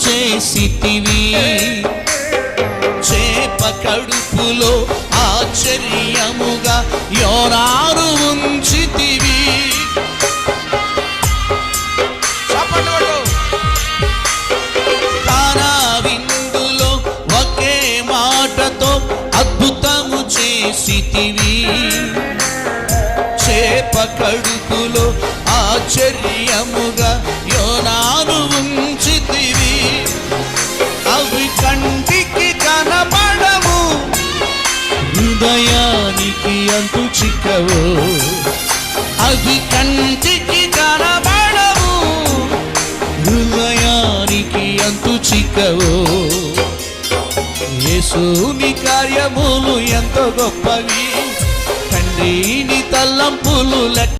చేసితివి. చేప కడుపులో ఆశ్చర్యముగా యోనాను ఉంచితివి. కానా విందులో ఒకే మాటతో అద్భుతము చేసితివి. చేప కడుపులో ఆశ్చర్యముగా యోనాను ఉంచితివి. అవి కంటికి కనబడవు, హృదయానికి అంతు చిక్కవు. అవి కంటికి కనబడవు, హృదయానికి అంతు చిక్కవు. యేసుని కార్యములు ఎంతో గొప్పవి, తండ్రిని తలంపులు